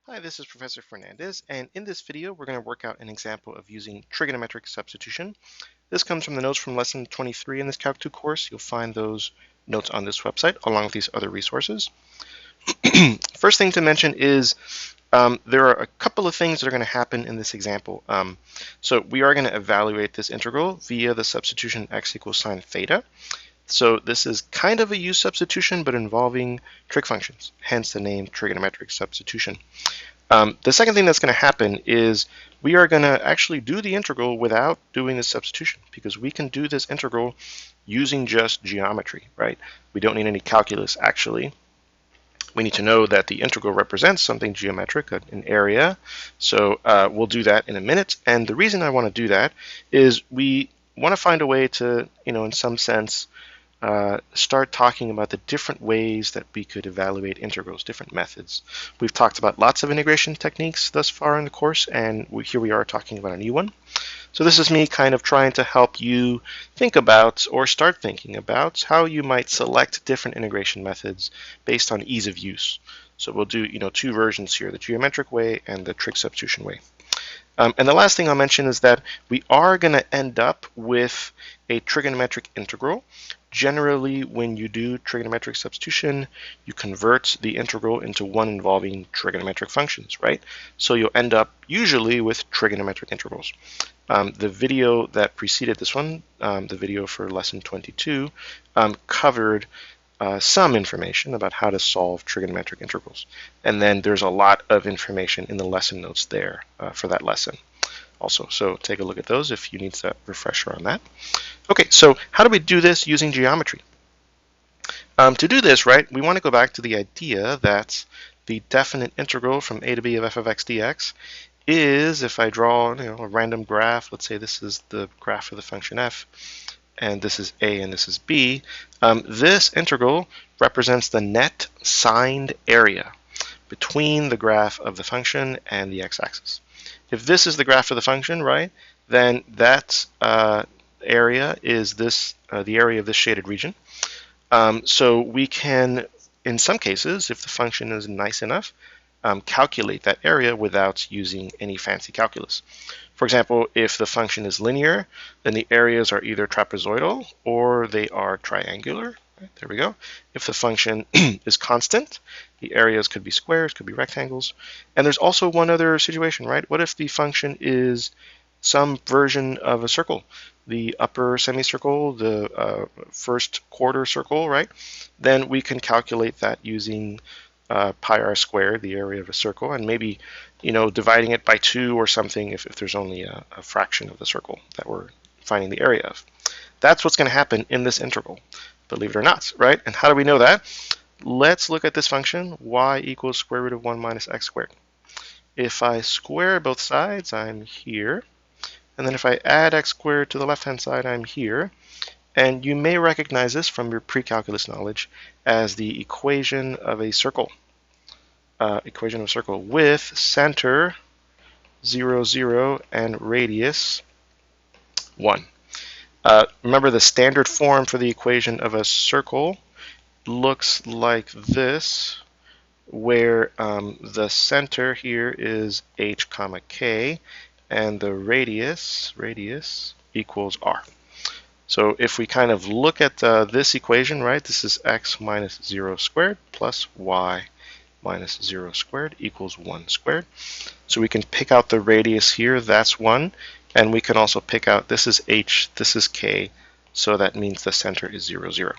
Hi, this is Professor Fernandez, and in this video we're going to work out an example of using trigonometric substitution. This comes from the notes from lesson 23 in this Calc 2 course. You'll find those notes on this website along with these other resources. First thing to mention is there are a couple of things that are going to happen in this example. So we are going to evaluate this integral via the substitution x equals sine theta. So this is kind of a U substitution, but involving trig functions, hence the name trigonometric substitution. The second thing that's going to happen is we are going to actually do the integral without doing the substitution, because we can do this integral using just geometry, right? We don't need any calculus, actually. We need to know that the integral represents something geometric, an area. So we'll do that in a minute. And the reason I want to do that is we want to find a way to, in some sense, start talking about the different ways that we could evaluate integrals, different methods. We've talked about lots of integration techniques thus far in the course, and here we are talking about a new one. So this is me kind of trying to help you think about or start thinking about how you might select different integration methods based on ease of use. So we'll do two versions here, the geometric way and the trig substitution way. And the last thing I'll mention is that we are going to end up with a trigonometric integral. Generally, when you do trigonometric substitution, you convert the integral into one involving trigonometric functions, right? So you'll end up usually with trigonometric integrals. The video that preceded this one, the video for lesson 22, covered some information about how to solve trigonometric integrals. And then there's a lot of information in the lesson notes there for that lesson also. So take a look at those if you need a refresher on that. Okay, so how do we do this using geometry? To do this, right, we want to go back to the idea that the definite integral from a to b of f of x dx is, if I draw a random graph, let's say this is the graph of the function f, and this is a and this is b, this integral represents the net signed area between the graph of the function and the x-axis. If this is the graph of the function, right, then that area is the area of this shaded region. So we can, in some cases, if the function is nice enough, calculate that area without using any fancy calculus. For example, if the function is linear, then the areas are either trapezoidal or they are triangular. Right, there we go. If the function is constant, the areas could be squares, could be rectangles. And there's also one other situation, right? What if the function is some version of a circle? The upper semicircle, the first quarter circle, right? Then we can calculate that using pi r squared, the area of a circle, and maybe dividing it by 2 or something if there's only a fraction of the circle that we're finding the area of. That's what's going to happen in this integral, believe it or not, right? And how do we know that? Let's look at this function, y equals square root of 1 minus x squared. If I square both sides, I'm here. And then if I add x squared to the left-hand side, I'm here. And you may recognize this from your pre-calculus knowledge as the equation of a circle. With center 0, 0 and radius 1. Remember, the standard form for the equation of a circle looks like this, where the center here is h comma k, and the radius equals r. So if we kind of look at this equation, right, this is x minus 0 squared plus y minus 0 squared equals 1 squared. So we can pick out the radius here, that's 1, and we can also pick out this is h, this is k, so that means the center is 0, 0.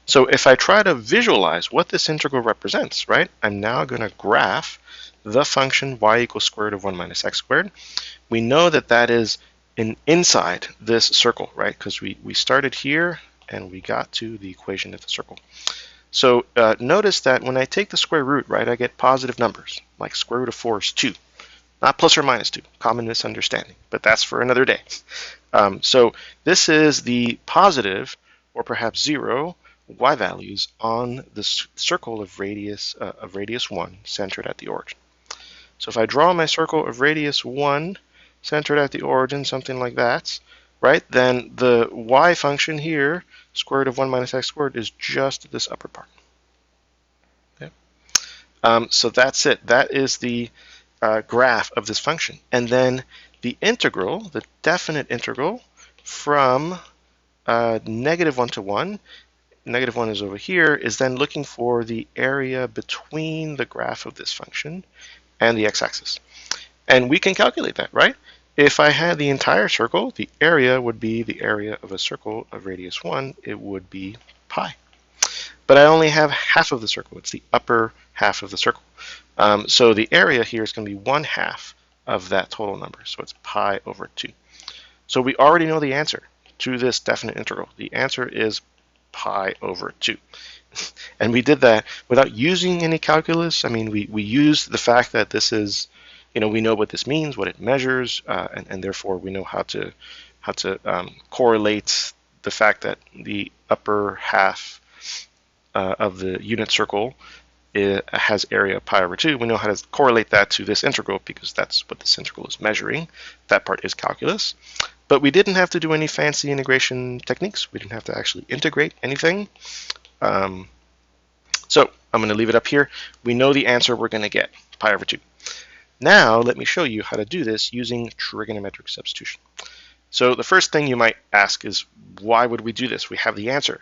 So if I try to visualize what this integral represents, right, I'm now going to graph the function y equals square root of 1 minus x squared. We know that that is inside this circle, right, because we started here and we got to the equation of the circle. So notice that when I take the square root, right, I get positive numbers, like square root of 4 is 2, not plus or minus 2, common misunderstanding, but that's for another day. So this is the positive, or perhaps 0, y values on the circle of radius 1 centered at the origin. So if I draw my circle of radius 1 centered at the origin, something like that, right, then the y function here, square root of 1 minus x squared, is just this upper part. Okay. So that's it. That is the graph of this function. And then the integral, the definite integral from -1 to 1, -1 is over here, is then looking for the area between the graph of this function and the x-axis. And we can calculate that, right? If I had the entire circle, the area would be the area of a circle of radius 1. It would be pi. But I only have half of the circle. It's the upper half of the circle. So the area here is going to be 1/2 of that total number. So it's pi over 2. So we already know the answer to this definite integral. The answer is pi over 2. And we did that without using any calculus. I mean, we used the fact that this is, we know what this means, what it measures, and therefore we know how to correlate the fact that the upper half of the unit circle has area pi over 2. We know how to correlate that to this integral because that's what this integral is measuring. That part is calculus. But we didn't have to do any fancy integration techniques. We didn't have to actually integrate anything. So I'm going to leave it up here. We know the answer we're going to get, pi over 2. Now let me show you how to do this using trigonometric substitution. So the first thing you might ask is, why would we do this? We have the answer.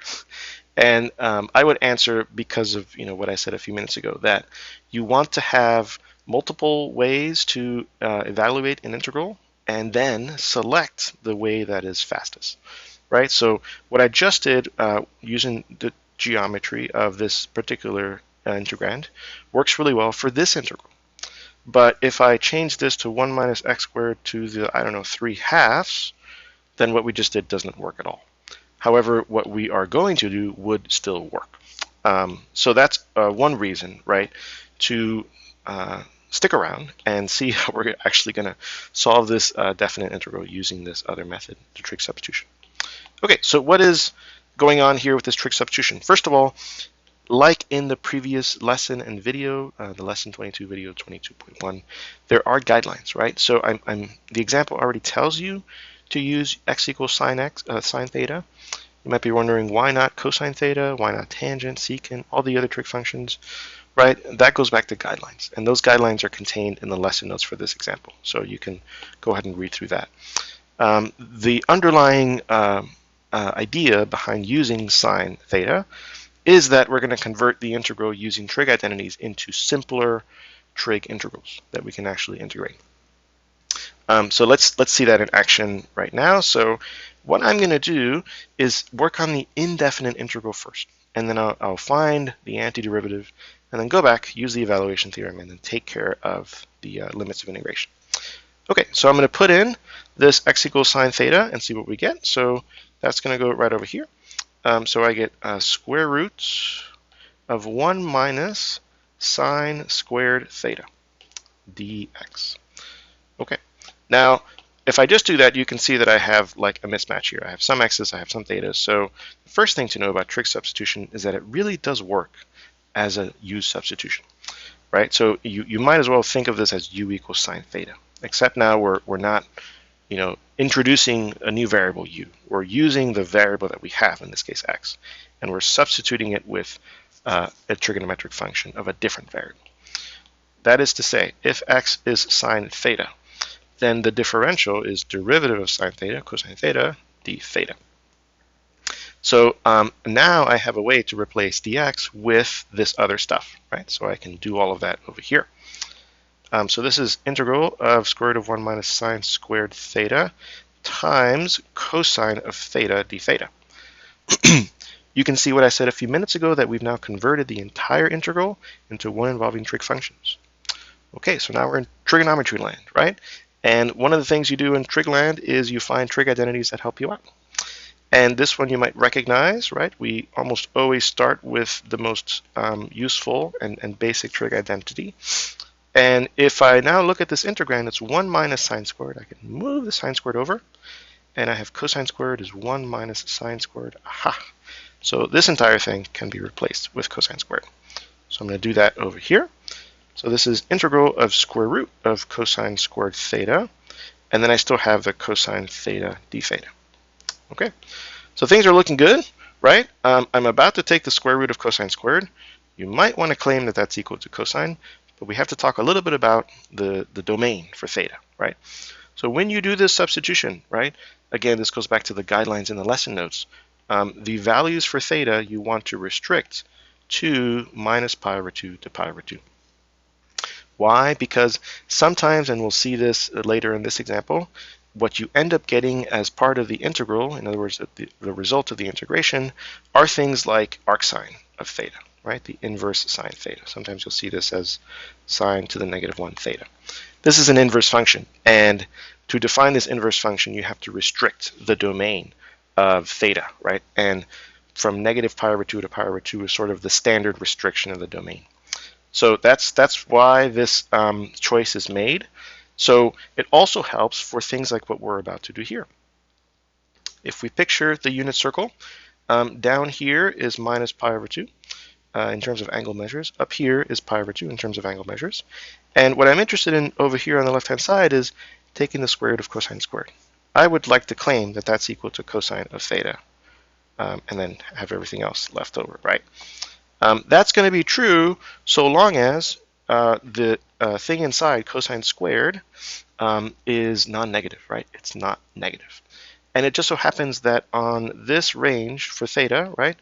And I would answer because of what I said a few minutes ago, that you want to have multiple ways to evaluate an integral and then select the way that is fastest, right? So what I just did using the geometry of this particular integrand works really well for this integral. But if I change this to 1 minus x squared to the, 3/2, then what we just did doesn't work at all. However, what we are going to do would still work. So that's one reason, right, to stick around and see how we're actually going to solve this definite integral using this other method, the trig substitution. Okay, so what is going on here with this trig substitution? First of all, like in the previous lesson and video, the lesson 22 video 22.1, there are guidelines, right? So the example already tells you to use x equals sine theta. You might be wondering, why not cosine theta? Why not tangent, secant, all the other trig functions, right? That goes back to guidelines, and those guidelines are contained in the lesson notes for this example. So you can go ahead and read through that. The underlying idea behind using sine theta is that we're going to convert the integral using trig identities into simpler trig integrals that we can actually integrate. So let's see that in action right now. So what I'm going to do is work on the indefinite integral first, and then I'll find the antiderivative, and then go back, use the evaluation theorem, and then take care of the limits of integration. Okay, so I'm going to put in this x equals sine theta and see what we get. So that's going to go right over here. So I get square root of 1 minus sine squared theta dx. Okay, now if I just do that, you can see that I have like a mismatch here. I have some x's, I have some thetas. So the first thing to know about trig substitution is that it really does work as a u substitution, right? So you might as well think of this as u equals sine theta, except now we're not introducing a new variable u. We're using the variable that we have, in this case x, and we're substituting it with a trigonometric function of a different variable. That is to say, if x is sine theta, then the differential is derivative of sine theta, cosine theta, d theta. So now I have a way to replace dx with this other stuff, right? So I can do all of that over here. So this is integral of square root of 1 minus sine squared theta times cosine of theta d theta. You can see what I said a few minutes ago, that we've now converted the entire integral into one involving trig functions. Okay, so now we're in trigonometry land, right? And one of the things you do in trig land is you find trig identities that help you out. And this one you might recognize, right? We almost always start with the most useful and basic trig identity. And if I now look at this integrand, it's 1 minus sine squared. I can move the sine squared over, and I have cosine squared is 1 minus sine squared. Aha! So this entire thing can be replaced with cosine squared. So I'm going to do that over here. So this is integral of square root of cosine squared theta, and then I still have the cosine theta d theta. Okay, so things are looking good, right? I'm about to take the square root of cosine squared. You might want to claim that that's equal to cosine, but we have to talk a little bit about the domain for theta, right? So when you do this substitution, right, again, this goes back to the guidelines in the lesson notes. The values for theta you want to restrict to minus pi over 2 to pi over 2. Why? Because sometimes, and we'll see this later in this example, what you end up getting as part of the integral, in other words, the result of the integration, are things like arcsine of theta, right? The inverse sine theta. Sometimes you'll see this as sine to the -1 theta. This is an inverse function, and to define this inverse function, you have to restrict the domain of theta, right? And from negative pi over 2 to pi over 2 is sort of the standard restriction of the domain. So that's why this choice is made. So it also helps for things like what we're about to do here. If we picture the unit circle, down here is minus pi over 2 in terms of angle measures. Up here is pi over 2 in terms of angle measures. And what I'm interested in over here on the left-hand side is taking the square root of cosine squared. I would like to claim that that's equal to cosine of theta, and then have everything else left over, right? That's going to be true so long as the thing inside, cosine squared, is non-negative, right? It's not negative. And it just so happens that on this range for theta, right,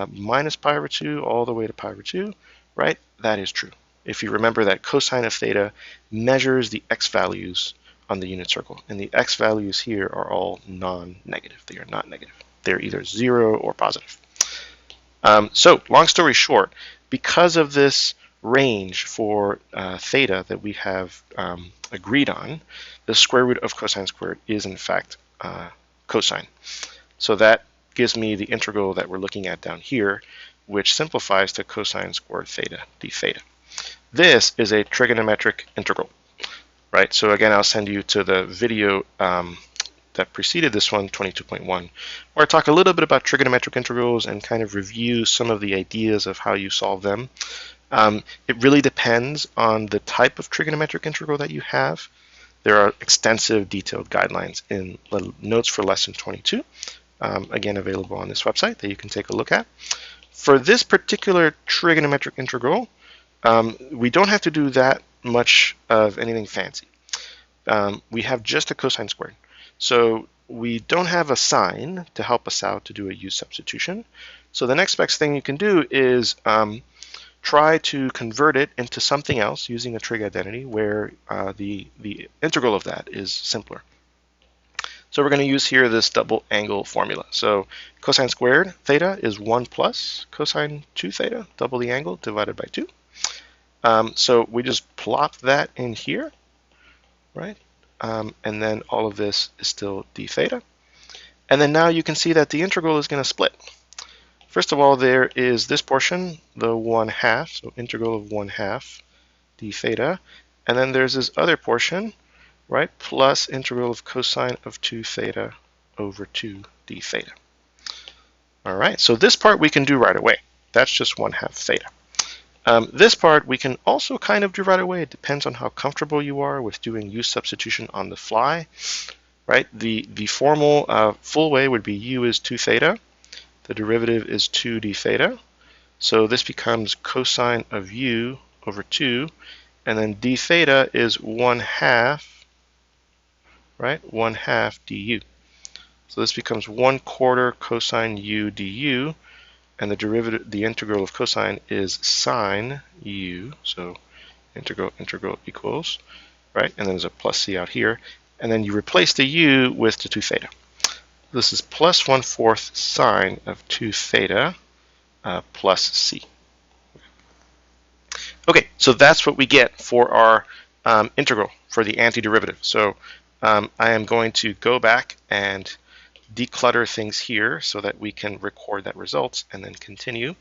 minus pi over 2 all the way to pi over 2, right, that is true. If you remember that cosine of theta measures the x values on the unit circle, and the x values here are all non-negative. They are not negative. They're either 0 or positive. So long story short, because of this range for theta that we have agreed on, the square root of cosine squared is in fact cosine. So that gives me the integral that we're looking at down here, which simplifies to cosine squared theta d theta. This is a trigonometric integral, right? So again, I'll send you to the video that preceded this one, 22.1, where I talk a little bit about trigonometric integrals and kind of review some of the ideas of how you solve them. It really depends on the type of trigonometric integral that you have. There are extensive detailed guidelines in notes for lesson 22, again available on this website that you can take a look at. For this particular trigonometric integral, we don't have to do that much of anything fancy. We have just a cosine squared. So we don't have a sine to help us out to do a u substitution. So the next best thing you can do is try to convert it into something else using a trig identity where the integral of that is simpler. So we're going to use here this double angle formula. So cosine squared theta is 1 plus cosine 2 theta, double the angle, divided by 2. So we just plop that in here, right? And then all of this is still d theta. And then now you can see that the integral is going to split. First of all, there is this portion, the 1/2, so integral of 1/2 d theta. And then there's this other portion, right, plus integral of cosine of 2 theta over 2 d theta. All right, so this part we can do right away. That's just 1/2 theta. This part we can also kind of do right away. It depends on how comfortable you are with doing u substitution on the fly, right? The formal full way would be u is 2 theta. The derivative is 2 d theta. So this becomes cosine of u over 2. And then d theta is 1/2, right? 1/2 du. So this becomes 1/4 cosine u du. And the derivative, the integral of cosine is sine u, so integral equals, right? And then there's a plus c out here. And then you replace the u with the 2 theta. This is plus 1/4 sine of 2 theta plus c. Okay, so that's what we get for our integral for the antiderivative. So I am going to go back and declutter things here so that we can record that result and then continue.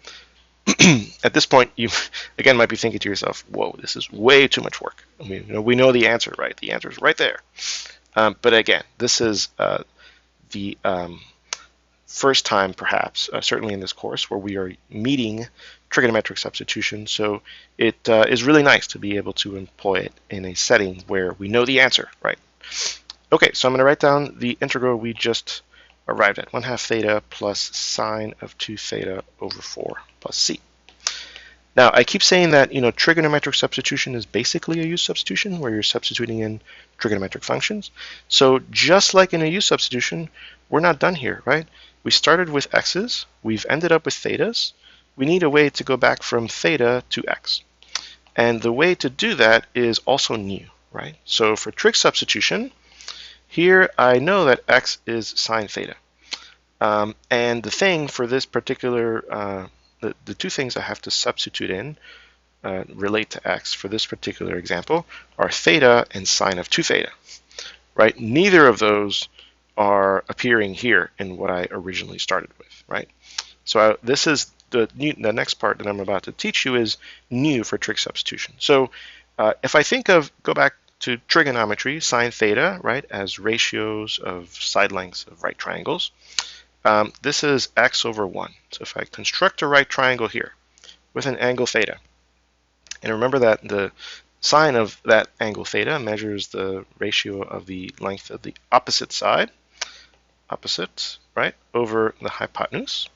At this point, you again might be thinking to yourself, whoa, this is way too much work. I mean, we know the answer, right? The answer is right there. But again, this is the first time, perhaps, certainly in this course, where we are meeting trigonometric substitution. So it is really nice to be able to employ it in a setting where we know the answer, right? Okay, so I'm going to write down the integral we just arrived at, 1/2 theta plus sine of 2 theta over 4 plus c. Now, I keep saying that, trigonometric substitution is basically a use substitution where you're substituting in trigonometric functions. So just like in a use substitution, we're not done here, right? We started with x's, we've ended up with thetas. We need a way to go back from theta to x. And the way to do that is also new, right? So for trig substitution, here I know that x is sine theta. And the thing for this particular, the two things I have to substitute in relate to x for this particular example are theta and sine of 2 theta, right? Neither of those are appearing here in what I originally started with, right? So this is the next part that I'm about to teach you is new for trig substitution. So if I go back to trigonometry, sine theta, right, as ratios of side lengths of right triangles, this is x over 1. So if I construct a right triangle here with an angle theta, and remember that the sine of that angle theta measures the ratio of the length of the opposite side, right, over the hypotenuse,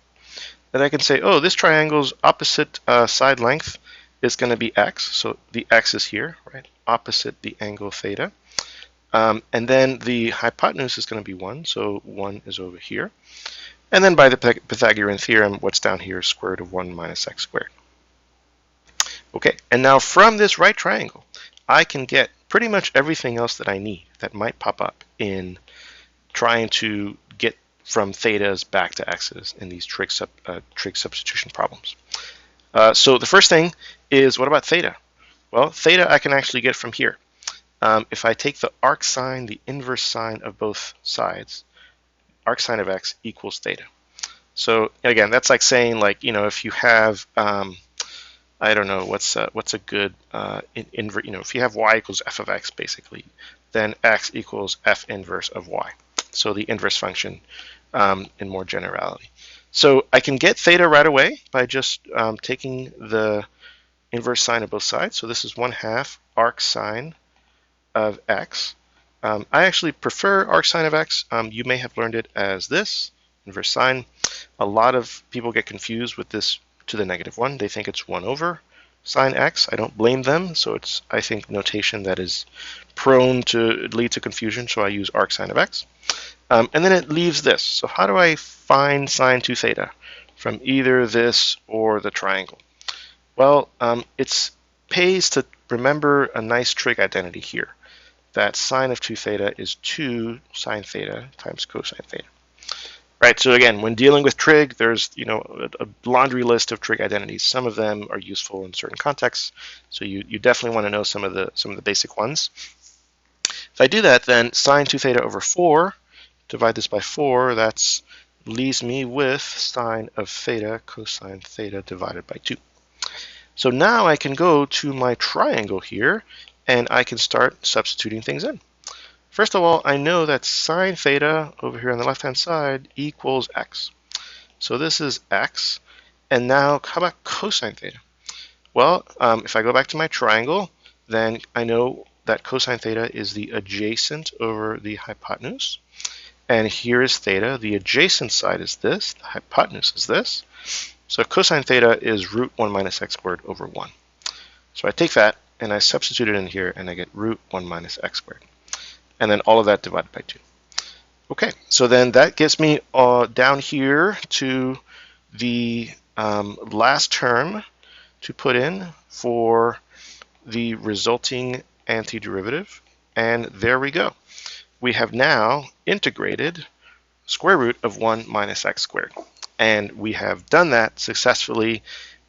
then I can say, oh, this triangle's opposite side length is going to be x. So the x is here, right, opposite the angle theta. And then the hypotenuse is going to be 1, so 1 is over here. And then by the Pythagorean theorem, what's down here is square root of 1 minus x squared. Okay, and now from this right triangle, I can get pretty much everything else that I need that might pop up in trying to get from thetas back to x's in these trig substitution problems. So the first thing is, what about theta? Well, theta I can actually get from here. If I take the arc sine, the inverse sine of both sides, arc sine of x equals theta. So again, that's like saying, like, if you have, I don't know, what's a good inverse, if you have y equals f of x, basically, then x equals f inverse of y. So the inverse function in more generality. So I can get theta right away by just taking the inverse sine of both sides. So this is 1/2 arc sine of x. I actually prefer arc sine of x. You may have learned it as this, inverse sine. A lot of people get confused with this to the -1. They think it's 1 over sine x. I don't blame them. So it's, I think, notation that is prone to lead to confusion. So I use arc sine of x. And then it leaves this. So how do I find sine 2 theta from either this or the triangle? Well, it pays to remember a nice trig identity here, that sine of 2 theta is 2 sine theta times cosine theta. Right, so again, when dealing with trig, there's a laundry list of trig identities. Some of them are useful in certain contexts, so you definitely want to know some of the basic ones. If I do that, then sine 2 theta over 4, divide this by 4, that leaves me with sine of theta cosine theta divided by 2. So now I can go to my triangle here, and I can start substituting things in. First of all, I know that sine theta over here on the left-hand side equals x. So this is x. And now, how about cosine theta? Well, if I go back to my triangle, then I know that cosine theta is the adjacent over the hypotenuse. And here is theta. The adjacent side is this. The hypotenuse is this. So cosine theta is root 1 minus x squared over 1. So I take that, and I substitute it in here, and I get root 1 minus x squared. And then all of that divided by 2. Okay, so then that gets me down here to the last term to put in for the resulting antiderivative. And there we go. We have now integrated square root of 1 minus x squared. And we have done that successfully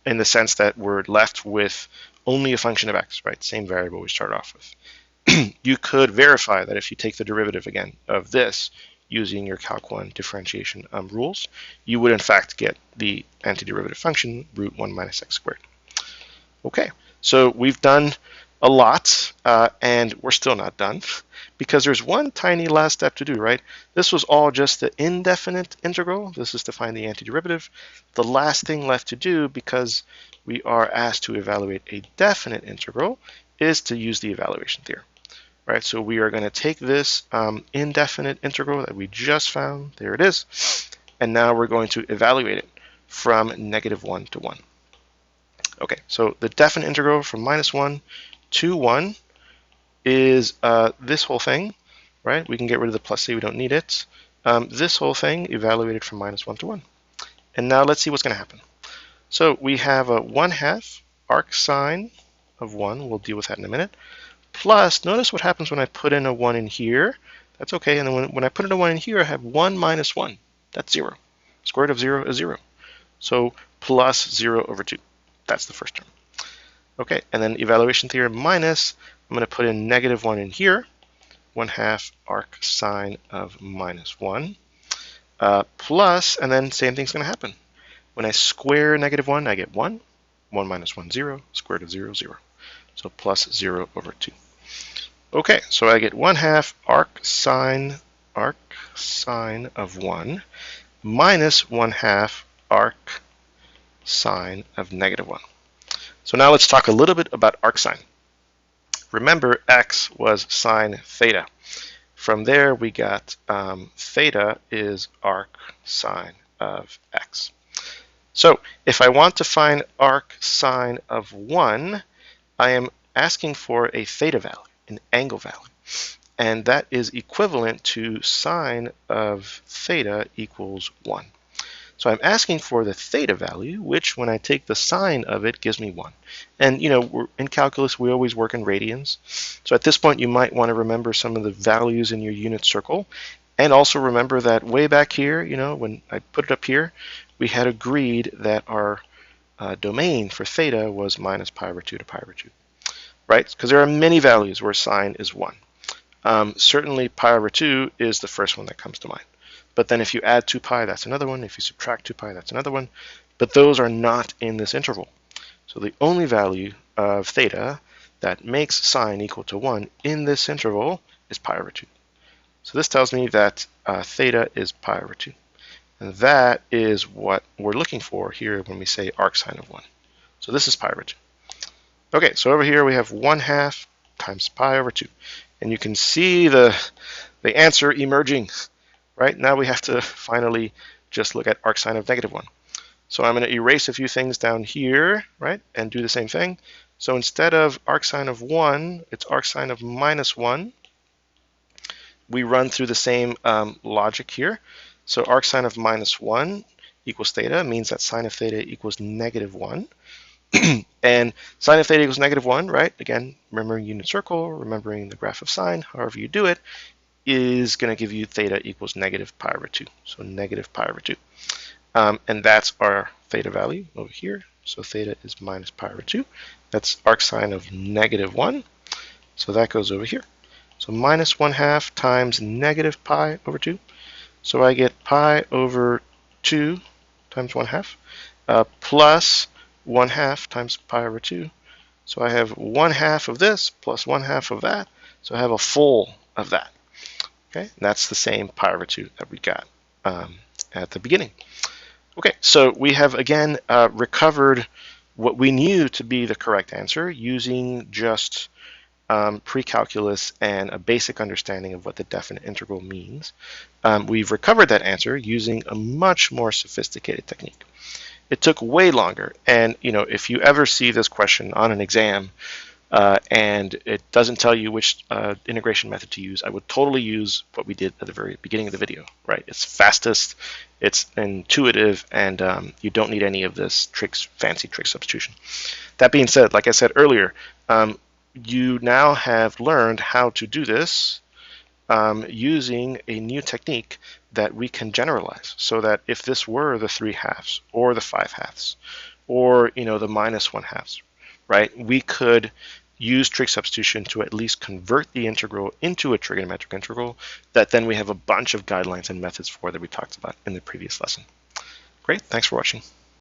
in the sense that we're left with only a function of x, right? Same variable we started off with. You could verify that if you take the derivative again of this using your Calc 1 differentiation rules, you would in fact get the antiderivative function root 1 minus x squared. Okay, so we've done a lot, and we're still not done because there's one tiny last step to do, right? This was all just the indefinite integral. This is to find the antiderivative. The last thing left to do, because we are asked to evaluate a definite integral, is to use the evaluation theorem. Right, so we are going to take this indefinite integral that we just found, there it is, and now we're going to evaluate it from -1 to 1. Okay, so the definite integral from -1 to 1 is this whole thing, right? We can get rid of the plus c, we don't need it. This whole thing evaluated from -1 to 1. And now let's see what's going to happen. So we have a 1/2 arc sine of 1, we'll deal with that in a minute, plus, notice what happens when I put in a 1 in here. That's okay, and then when I put in a 1 in here, I have 1 minus 1. That's 0. Square root of 0 is 0. So plus 0 over 2. That's the first term. Okay, and then evaluation theorem minus, I'm going to put in -1 in here, 1/2 arc sine of -1, plus, and then same thing's going to happen. When I square -1, I get 1. 1 minus 1, 0. Square root of 0, 0. So plus 0 over 2. Okay, so I get 1/2 arc sine of 1 minus 1/2 arc sine of -1. So now let's talk a little bit about arc sine. Remember, x was sine theta. From there, we got theta is arc sine of x. So if I want to find arc sine of 1, I am asking for a theta value, an angle value. And that is equivalent to sine of theta equals 1. So I'm asking for the theta value, which when I take the sine of it gives me 1. And in calculus, we always work in radians. So at this point, you might want to remember some of the values in your unit circle. And also remember that way back here, when I put it up here, we had agreed that our domain for theta was minus pi over 2 to pi over 2. Right? Because there are many values where sine is 1. Certainly pi over 2 is the first one that comes to mind. But then if you add 2 pi, that's another one. If you subtract 2 pi, that's another one. But those are not in this interval. So the only value of theta that makes sine equal to 1 in this interval is pi over 2. So this tells me that theta is pi over 2. And that is what we're looking for here when we say arc sine of 1. So this is pi over 2. Okay, so over here we have 1/2 times pi over 2. And you can see the answer emerging. Right? Now we have to finally just look at arc sine of -1. So I'm going to erase a few things down here, right, and do the same thing. So instead of arc sine of 1, it's arc sine of -1. We run through the same logic here. So arc sine of -1 equals theta means that sine of theta equals -1. And sine of theta equals -1, right? Again, remembering unit circle, remembering the graph of sine, however you do it, is going to give you theta equals negative pi over 2. So negative pi over 2. And that's our theta value over here. So theta is minus pi over 2. That's arc sine of -1. So that goes over here. So minus 1/2 times negative pi over 2. So I get pi over 2 times 1/2 plus 1/2 times pi over 2. So I have 1/2 of this plus 1/2 of that. So I have a full of that. Okay, and that's the same pi over 2 that we got at the beginning. Okay, so we have again recovered what we knew to be the correct answer using just pre-calculus and a basic understanding of what the definite integral means. We've recovered that answer using a much more sophisticated technique. It took way longer, and if you ever see this question on an exam and it doesn't tell you which integration method to use, I would totally use what we did at the very beginning of the video, right? It's fastest, it's intuitive, and you don't need any of this fancy trick substitution. That being said, like I said earlier, you now have learned how to do this using a new technique that we can generalize, so that if this were the 3/2 or the 5/2 or the -1/2, right, we could use trig substitution to at least convert the integral into a trigonometric integral that then we have a bunch of guidelines and methods for that we talked about in the previous lesson. Great, thanks for watching.